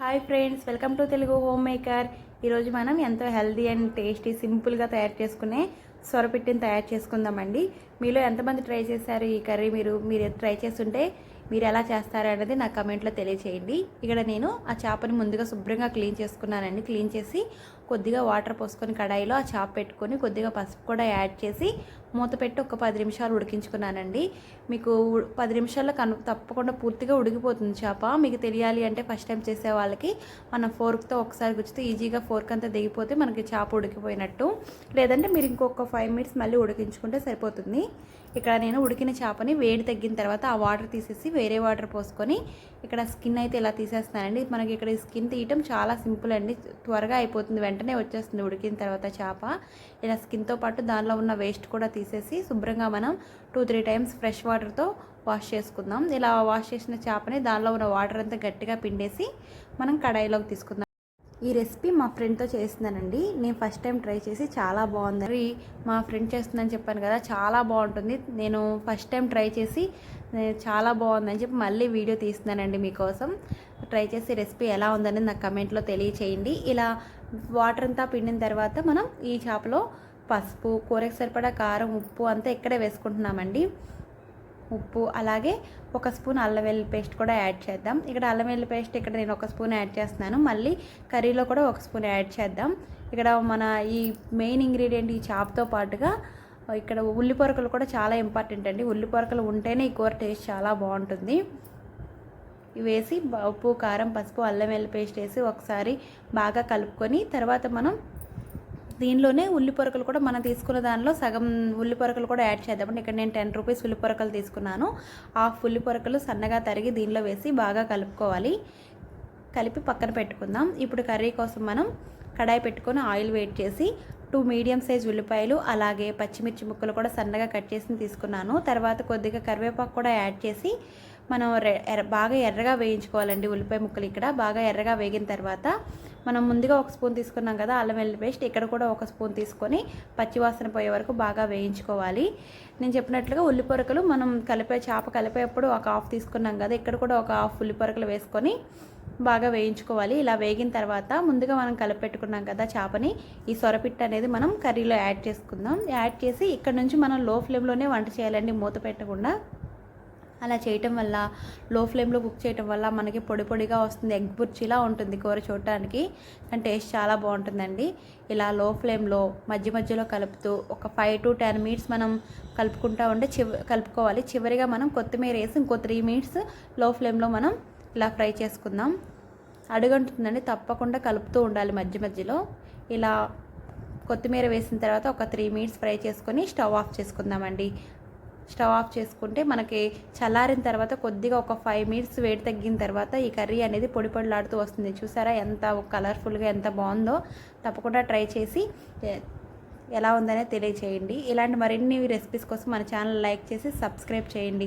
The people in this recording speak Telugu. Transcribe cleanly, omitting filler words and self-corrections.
Hi friends, welcome to Telugu home maker. ఈరోజు మనం ఎంతో హెల్దీ అండ్ టేస్టీ సింపుల్గా తయారు చేసుకునే సొరపిట్టిని తయారు చేసుకుందామండి. మీలో ఎంతమంది ట్రై చేశారు ఈ కర్రీ? మీరు ట్రై చేస్తుంటే మీరు ఎలా చేస్తారు అనేది నాకు కమెంట్లో తెలియచేయండి. ఇక్కడ నేను ఆ చేపని ముందుగా శుభ్రంగా క్లీన్ చేసుకున్నానండి. క్లీన్ చేసి కొద్దిగా వాటర్ పోసుకొని కడాయిలో ఆ చేప పెట్టుకొని కొద్దిగా పసుపు కూడా యాడ్ చేసి మూత పెట్టి ఒక 10 నిమిషాలు ఉడికించుకున్నానండి. మీకు 10 నిమిషాల్లో తప్పకుండా పూర్తిగా ఉడికిపోతుంది చేప. మీకు తెలియాలి అంటే ఫస్ట్ టైం చేసే వాళ్ళకి మనం ఫోర్క్తో ఒకసారి గుచ్చితే ఈజీగా ఫోర్క్ అంతా దిగిపోతే మనకి చేప ఉడికిపోయినట్టు. లేదంటే మీరు ఇంకొక 5 మినిట్స్ మళ్ళీ ఉడికించుకుంటే సరిపోతుంది. ఇక్కడ నేను ఉడికిన చేపని వేడి తగ్గిన తర్వాత ఆ వాటర్ తీసేసి వేరే వాటర్ పోసుకొని ఇక్కడ స్కిన్ అయితే ఇలా తీసేస్తానండి. మనకి ఇక్కడ స్కిన్ తీయటం చాలా సింపుల్ అండి, త్వరగా అయిపోతుంది, వెంటనే వచ్చేస్తుంది ఉడికిన తర్వాత చేప. ఇలా స్కిన్తో పాటు దానిలో ఉన్న వేస్ట్ కూడా తీసేసి శుభ్రంగా మనం 2-3 టైమ్స్ ఫ్రెష్ వాటర్తో వాష్ చేసుకుందాం. ఇలా వాష్ చేసిన చేపని దానిలో ఉన్న వాటర్ అంతా గట్టిగా పిండేసి మనం కడాయిలోకి తీసుకుందాం. ఈ రెసిపీ మా ఫ్రెండ్తో చేస్తున్నానండి. నేను ఫస్ట్ టైం ట్రై చేసి చాలా బాగుంది. మా ఫ్రెండ్ చేస్తుందని చెప్పాను కదా, చాలా బాగుంటుంది. నేను ఫస్ట్ టైం ట్రై చేసి చాలా బాగుందని చెప్పి మళ్ళీ వీడియో తీస్తున్నానండి మీకోసం. ట్రై చేసి రెసిపీ ఎలా ఉందని నాకు కమెంట్లో తెలియచేయండి. ఇలా వాటర్ అంతా పిండిన తర్వాత మనం ఈ చేపలో పసుపు, కూరకు సరిపడా కారం, ఉప్పు అంతా ఇక్కడే వేసుకుంటున్నామండి. ఉప్పు, అలాగే 1 స్పూన్ అల్లం వెల్లుల్లి పేస్ట్ కూడా యాడ్ చేద్దాం. ఇక్కడ అల్లం వెల్లుల్లి పేస్ట్ ఇక్కడ నేను 1 స్పూన్ యాడ్ చేస్తున్నాను. మళ్ళీ కర్రీలో కూడా 1 స్పూన్ యాడ్ చేద్దాం. ఇక్కడ మన ఈ మెయిన్ ఇంగ్రీడియంట్ ఈ చేపతో పాటుగా ఇక్కడ ఉల్లి పొరకలు కూడా చాలా ఇంపార్టెంట్ అండి. ఉల్లి పొరకలు ఉంటేనే ఈ కూర టేస్ట్ చాలా బాగుంటుంది. ఇవి వేసి ఉప్పు, కారం, పసుపు, అల్లం వెల్లుల్లి పేస్ట్ వేసి ఒకసారి బాగా కలుపుకొని తర్వాత మనం దీనిలోనే ఉల్లి పొరకలు కూడా మనం తీసుకున్న దానిలో సగం ఉల్లి పొరకలు కూడా యాడ్ చేద్దామండి. ఇక్కడ నేను 10 రూపీస్ ఉల్లి పొరకలు తీసుకున్నాను. హాఫ్ ఉల్లి పొరకలు సన్నగా తరిగి దీనిలో వేసి బాగా కలుపుకోవాలి. కలిపి పక్కన పెట్టుకుందాం. ఇప్పుడు కర్రీ కోసం మనం కడాయి పెట్టుకొని ఆయిల్ వేడి చేసి 2 మీడియం సైజ్ ఉల్లిపాయలు, అలాగే పచ్చిమిర్చి ముక్కలు కూడా సన్నగా కట్ చేసి తీసుకున్నాను. తర్వాత కొద్దిగా కరివేపాకు కూడా యాడ్ చేసి మనం బాగా ఎర్రగా వేయించుకోవాలండి. ఉల్లిపాయ ముక్కలు ఇక్కడ బాగా ఎర్రగా వేగిన తర్వాత మనం ముందుగా 1 స్పూన్ తీసుకున్నాం కదా అల్లం వెల్లుల్లి పేస్ట్, ఇక్కడ కూడా 1 స్పూన్ తీసుకొని పచ్చివాసన పోయే వరకు బాగా వేయించుకోవాలి. నేను చెప్పినట్లుగా ఉల్లి పొరకలు మనం చేప కలిపేటప్పుడు ఒక హాఫ్ తీసుకున్నాం కదా, ఇక్కడ కూడా ఒక హాఫ్ ఉల్లి పొరకలు వేసుకొని బాగా వేయించుకోవాలి. ఇలా వేగిన తర్వాత ముందుగా మనం కలిపెట్టుకున్నాం కదా చేపని, ఈ సొరపిట్ట అనేది మనం కర్రీలో యాడ్ చేసుకుందాం. యాడ్ చేసి ఇక్కడ నుంచి మనం లో ఫ్లేమ్లోనే వంట చేయాలండి, మూత పెట్టకుండా. అలా చేయటం వల్ల, లో ఫ్లేమ్లో కుక్ చేయటం వల్ల మనకి పొడి పొడిగా వస్తుంది, ఎగ్ బుర్జీలా ఉంటుంది కూర చూడటానికి, కానీ టేస్ట్ చాలా బాగుంటుందండి. ఇలా లో ఫ్లేమ్లో మధ్య మధ్యలో కలుపుతూ ఒక 5 to 10 మినిట్స్ మనం కలుపుకుంటూ ఉంటే కలుపుకోవాలి. చివరిగా మనం కొత్తిమీర వేసి ఇంకో 3 మినిట్స్ లో ఫ్లేమ్లో మనం ఇలా ఫ్రై చేసుకుందాం. అడుగంటుందండి, తప్పకుండా కలుపుతూ ఉండాలి మధ్య మధ్యలో. ఇలా కొత్తిమీర వేసిన తర్వాత ఒక 3 మినిట్స్ ఫ్రై చేసుకొని స్టవ్ ఆఫ్ చేసుకుందామండి. స్టవ్ ఆఫ్ చేసుకుంటే మనకి చల్లారిన తర్వాత కొద్దిగా ఒక 5 మినిట్స్ వేడి తగ్గిన తర్వాత ఈ కర్రీ అనేది పొడి పొడిలాడుతూ వస్తుంది. చూసారా ఎంత కలర్ఫుల్గా, ఎంత బాగుందో. తప్పకుండా ట్రై చేసి ఎలా ఉందనే తెలియచేయండి. ఇలాంటి మరిన్ని రెసిపీస్ కోసం మన ఛానల్ లైక్ చేసి సబ్స్క్రైబ్ చేయండి.